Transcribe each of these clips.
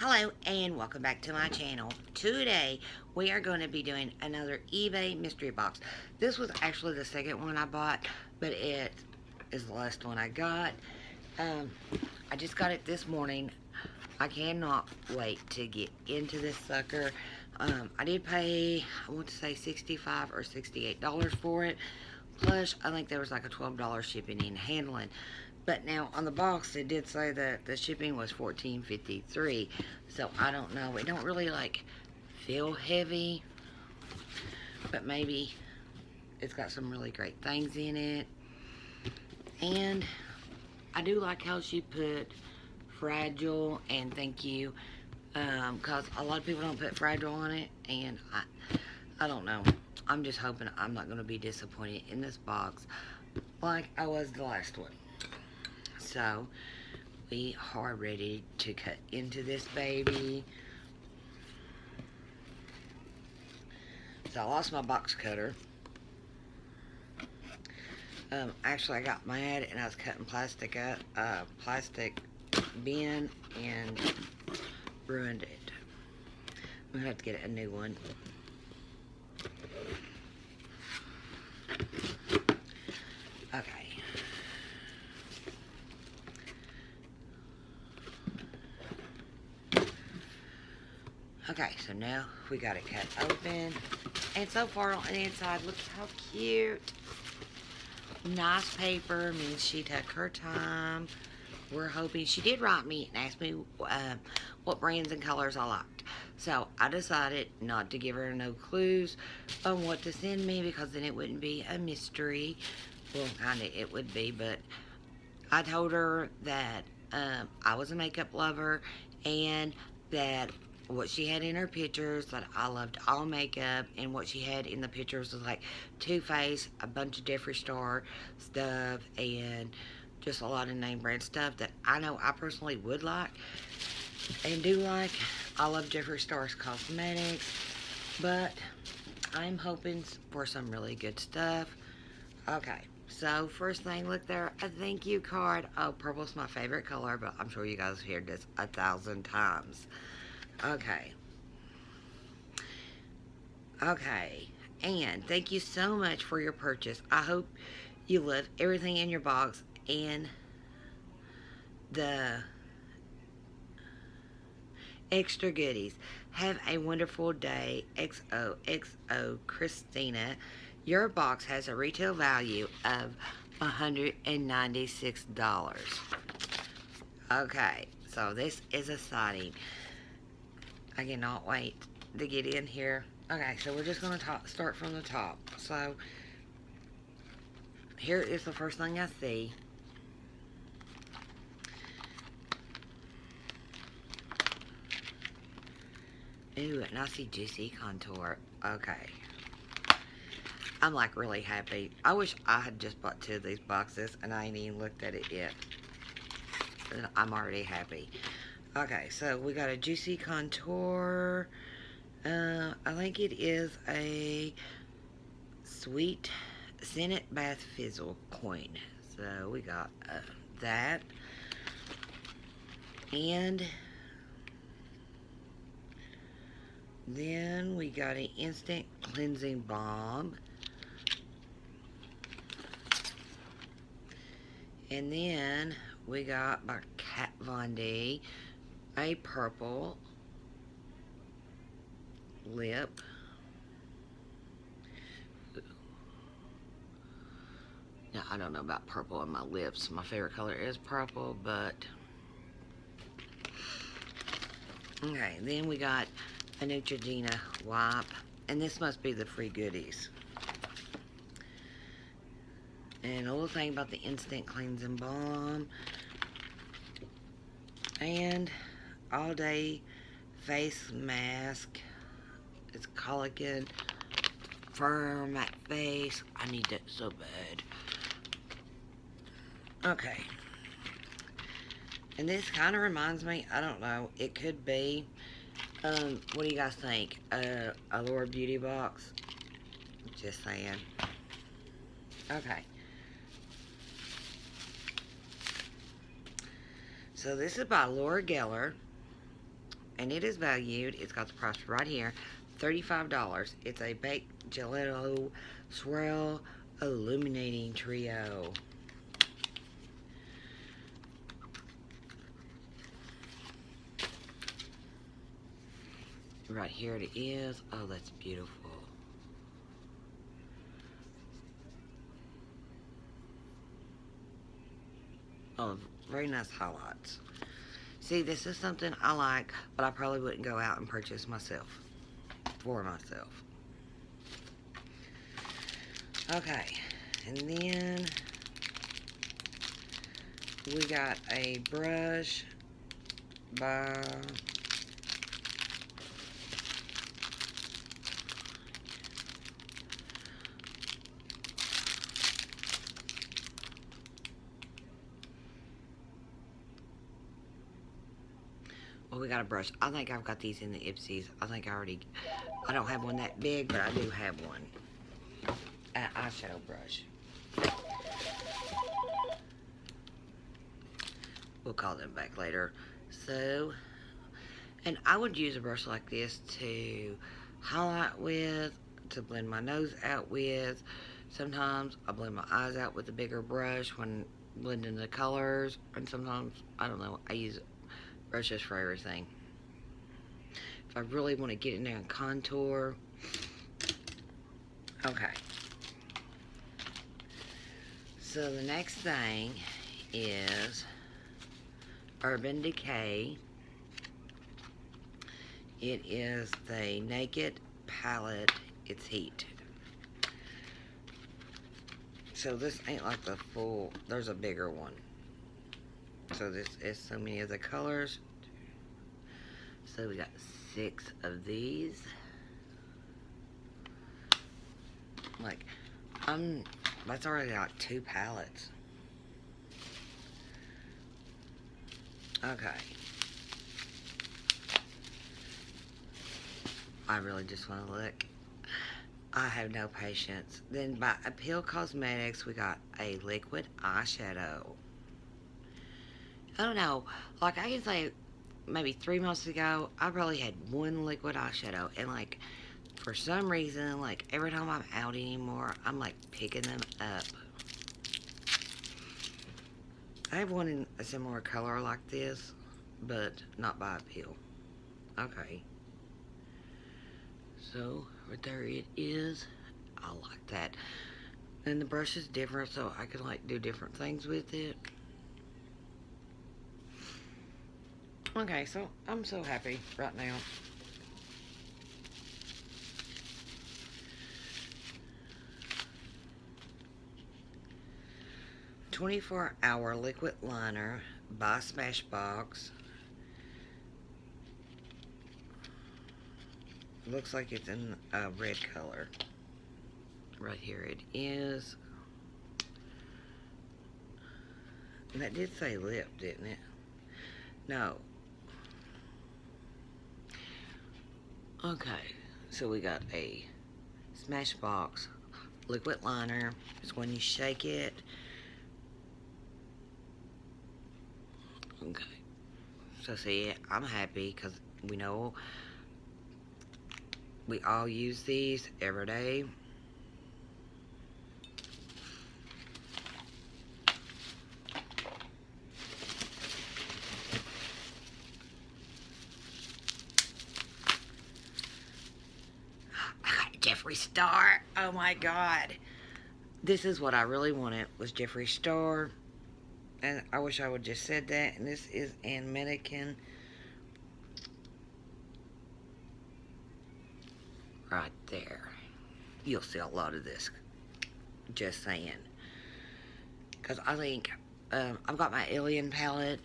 Hello and welcome back to my channel. Today we are going to be doing another eBay mystery box. This was actually the second one I bought, but it is the last one I got. I just got it this morning. I cannot wait to get into this sucker. I did pay, I want to say $65 or $68 for it. Plus, I think there was like a $12 shipping and handling. But now on the box it did say that the shipping was $14.53. So I don't know. It don't really like feel heavy. But maybe it's got some really great things in it. And I do like how she put fragile and thank you. Because a lot of people don't put fragile on it. And I don't know. I'm just hoping I'm not going to be disappointed in this box like I was the last one. So, we are ready to cut into this baby. So, I lost my box cutter. Actually, I got mad and I was cutting plastic bin and ruined it. I'm going to have to get a new one. Okay. Okay, so now we got it cut open. And so far on the inside, look how cute. Nice paper, means she took her time. We're hoping, she did write me and ask me what brands and colors I liked. So I decided not to give her no clues on what to send me because then it wouldn't be a mystery. Well, kinda it would be, but I told her that I was a makeup lover and that what she had in her pictures, that I loved all makeup, and what she had in the pictures was like Too Faced, a bunch of Jeffree Star stuff, and just a lot of name brand stuff that I know I personally would like and do like. I love Jeffree Star's cosmetics, but I'm hoping for some really good stuff. Okay, so first thing, look there, a thank you card. Oh, purple's my favorite color, but I'm sure you guys have heard this 1,000 times. Okay. Okay. And thank you so much for your purchase. I hope you love everything in your box and the extra goodies. Have a wonderful day. XOXO Christina. Your box has a retail value of $196. Okay. So this is exciting. I cannot wait to get in here. Okay, so we're just going to start from the top. So, here is the first thing I see. Ooh, and I see Juicy Contour. Okay. I'm like really happy. I wish I had just bought 2 of these boxes and I ain't even looked at it yet. I'm already happy. Okay, so we got a Juicy Contour. I think it is a Sweet Scented Bath Fizzle coin. So we got that. And then we got an Instant Cleansing Balm. And then we got by Kat Von D a purple lip. Now, I don't know about purple on my lips. My favorite color is purple, but... Okay, then we got a Neutrogena wipe. And this must be the free goodies. And a little thing about the Instant Cleansing Balm. And All Day Face Mask. It's collagen, firm matte face. I need that so bad. Okay. And this kind of reminds me, I don't know, it could be, what do you guys think? Allure Beauty Box? Just saying. Okay. So this is by Laura Geller. and it is valued. It's got the price right here, $35. It's a baked gelato swirl illuminating trio. Right here it is. Oh, that's beautiful. Oh, very nice highlights. See, this is something I like, but I probably wouldn't go out and purchase myself. For myself. Okay. And then we got a brush by we got a brush. I think I've got these in the Ipsies. I don't have one that big, but I do have one. An eyeshadow brush. We'll call them back later. So, and I would use a brush like this to highlight with, to blend my nose out with. Sometimes I blend my eyes out with a bigger brush when blending the colors. And sometimes, I don't know, I use brushes for everything. If I really want to get in there and contour. Okay. So the next thing is Urban Decay. It is the Naked Palette. It's heat. So this ain't like the full, there's a bigger one. So this is so many of the colors. So we got 6 of these. Like, that's already like 2 palettes. Okay. I really just want to look. I have no patience. Then by Appeal Cosmetics, we got a liquid eyeshadow. I don't know, like I can say maybe 3 months ago, I probably had one liquid eyeshadow, and like for some reason, like every time I'm out anymore, I'm like picking them up. I have one in a similar color like this, but not by Appeal. Okay. So, right there it is. I like that. And the brush is different, so I can like do different things with it. Okay, so I'm so happy right now. "24-Hour Liquid Liner" by Smashbox. Looks like it's in a red color. Right here it is. And that did say lip, didn't it? No. Okay, so we got a Smashbox liquid liner. It's when you shake it. Okay. So see, I'm happy because we know we all use these every day. Jeffree Star. Oh my God. This is what I really wanted, was Jeffree Star. And I wish I would just said that. And this is in Mannequin. Right there. You'll see a lot of this. Just saying. Because I think I've got my Alien palette.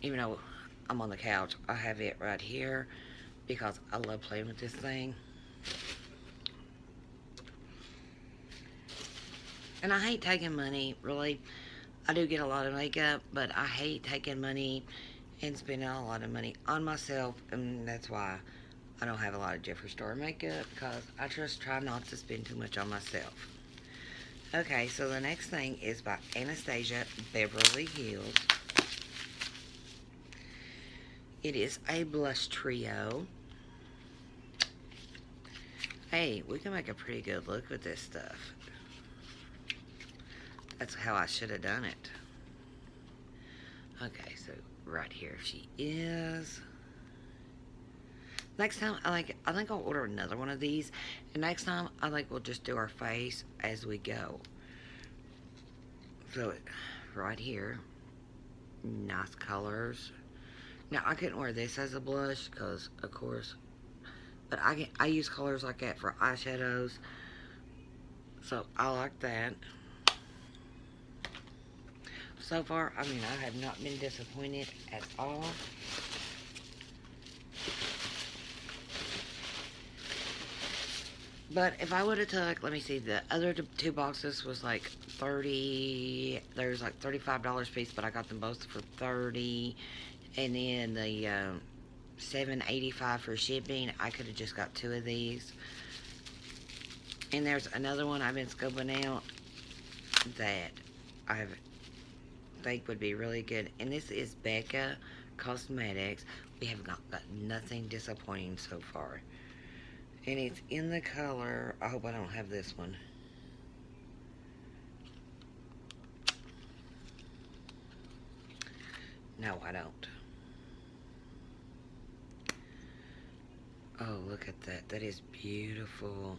Even though I'm on the couch, I have it right here. Because I love playing with this thing. And I hate taking money, really. I do get a lot of makeup, but I hate taking money and spending a lot of money on myself. And that's why I don't have a lot of Jeffree Star makeup, because I just try not to spend too much on myself. Okay, so the next thing is by Anastasia Beverly Hills. It is a blush trio. Hey, we can make a pretty good look with this stuff. That's how I should have done it. Okay, so right here she is. Next time, I think I'll order another one of these. And next time, I think we'll just do our face as we go. So, right here. Nice colors. Now, I couldn't wear this as a blush because, of course, but I use colors like that for eyeshadows. So, I like that. So far, I mean, I have not been disappointed at all. But if I would have took, let me see, the other two boxes was like 30, there's like $35 a piece, but I got them both for 30. And then the $7.85 for shipping, I could have just got two of these. And there's another one I've been scoping out that I think would be really good. And this is Becca Cosmetics. We have got nothing disappointing so far. And it's in the color, I hope I don't have this one. No, I don't. Oh, look at that. That is beautiful.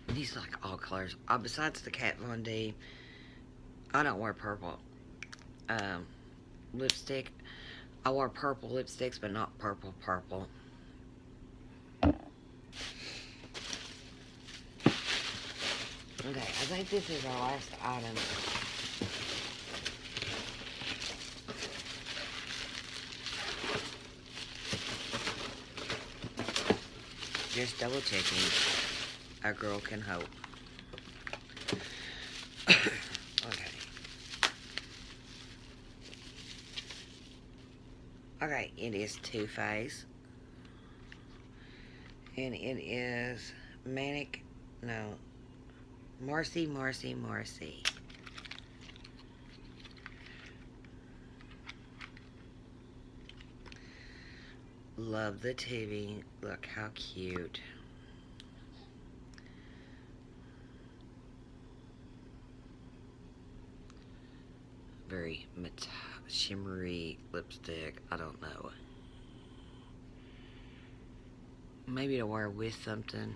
These like all colors. Besides the Kat Von D, I don't wear purple lipstick. I wear purple lipsticks, but not purple. Okay, I think this is our last item. Just double checking. A girl can hope. Okay. Okay, it is Too Faced. And it is Marcy. Love the tubing. Look how cute. Very shimmery lipstick. I don't know. Maybe to wear with something.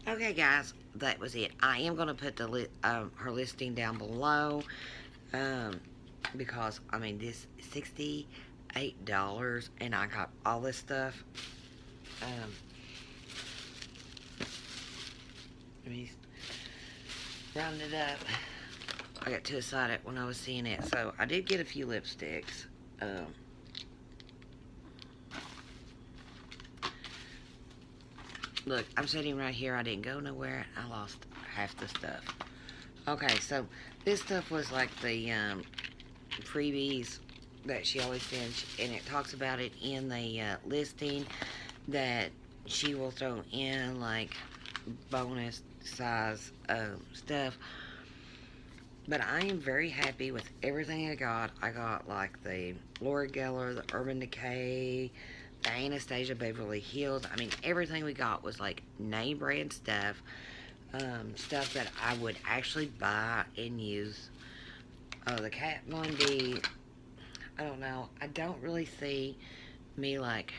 Okay, guys, that was it. I am going to put the her listing down below, because I mean this $68, and I got all this stuff. Let me round it up. I got too excited when I was seeing it, so I did get a few lipsticks. Look, I'm sitting right here. I didn't go nowhere. I lost half the stuff. Okay, so this stuff was like the freebies that she always sends, and it talks about it in the listing that she will throw in like bonus size stuff. But I am very happy with everything I got. I got like the Laura Geller, the Urban Decay, the Anastasia Beverly Hills. I mean, everything we got was like name brand stuff. Stuff that I would actually buy and use. The Kat Von D, I don't know. I don't really see me like...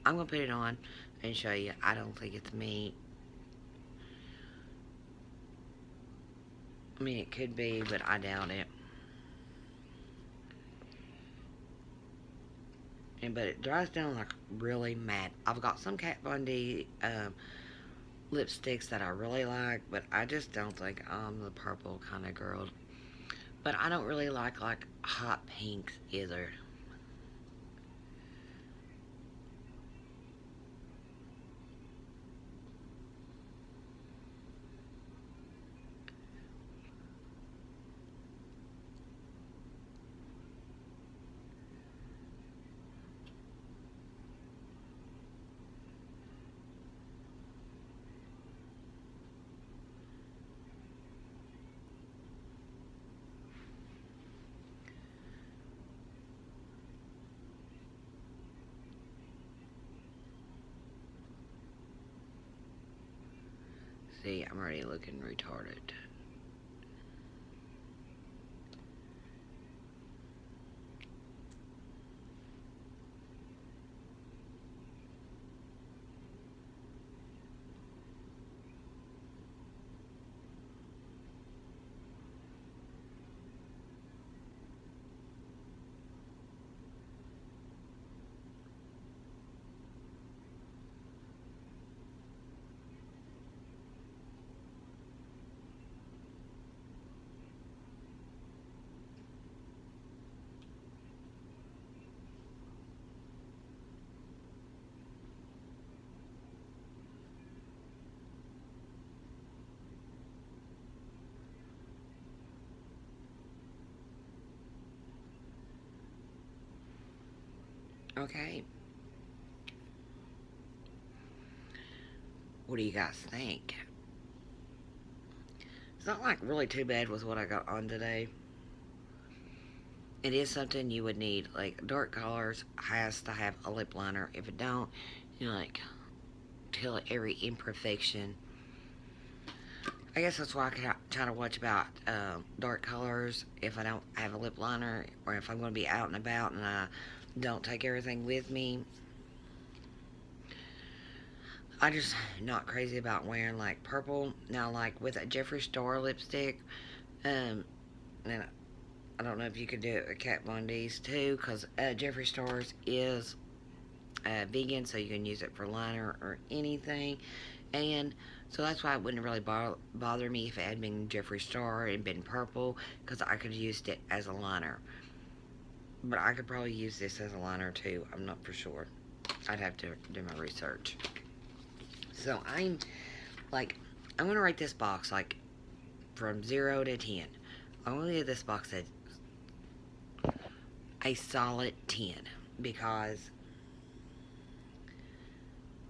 I'm going to put it on and show you. I don't think it's me. I mean, it could be, but I doubt it. But it dries down like really matte. I've got some Kat Von D lipsticks that I really like, but I just don't think I'm the purple kind of girl. But I don't really like hot pinks either. See, I'm already looking retarded. Okay. What do you guys think? It's not like really too bad with what I got on today. It is something you would need. Like dark colors has to have a lip liner. If it don't, you know, like tell every imperfection. I guess that's why I try to watch about dark colors if I don't have a lip liner, or if I'm going to be out and about and I don't take everything with me. I just not crazy about wearing like purple. Now, like with a Jeffree Star lipstick, and I don't know if you could do it with Kat Von D's too, because Jeffree Star's is vegan, so you can use it for liner or anything. And so that's why it wouldn't really bother me if it had been Jeffree Star and been purple, because I could have used it as a liner. But I could probably use this as a liner too. I'm not for sure. I'd have to do my research. So I'm going to rate this box like from 0 to 10. I'm going to give this box a solid 10, because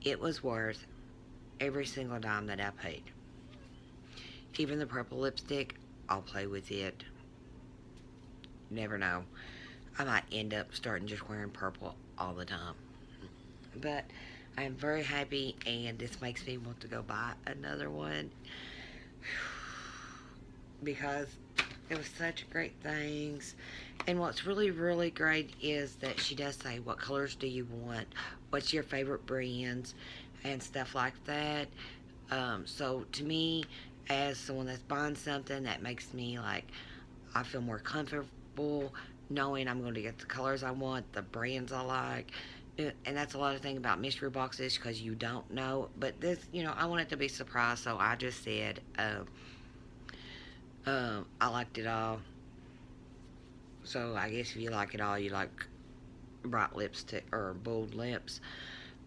it was worth every single dime that I paid. Even the purple lipstick, I'll play with it. You never know. I might end up starting just wearing purple all the time. But I am very happy, and this makes me want to go buy another one, because it was such great things. And what's really, really great is that she does say, what colors do you want? What's your favorite brands? And stuff like that. So to me, as someone that's buying something, that makes me like, I feel more comfortable knowing I'm going to get the colors I want, the brands I like. And that's a lot of thing about mystery boxes, because you don't know. But this, I want it to be surprise, so I just said, I liked it all. So I guess if you like it all, you like bright lipstick or bold lips.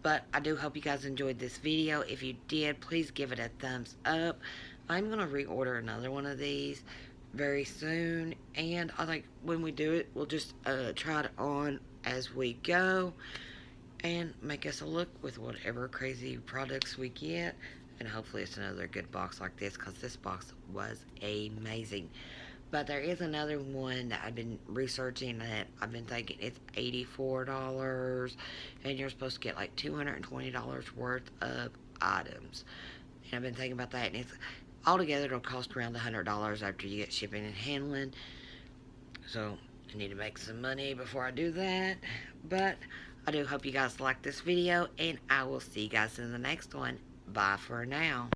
But I do hope you guys enjoyed this video. If you did, please give it a thumbs up. I'm going to reorder another one of these very soon. And I think when we do it, we'll just try it on as we go, and make us a look with whatever crazy products we get. And hopefully it's another good box like this, because this box was amazing. But there is another one that I've been researching that I've been thinking it's $84, and you're supposed to get like $220 worth of items. And I've been thinking about that, and it's altogether it'll cost around $100 after you get shipping and handling. So I need to make some money before I do that. But I do hope you guys like this video, and I will see you guys in the next one. Bye for now.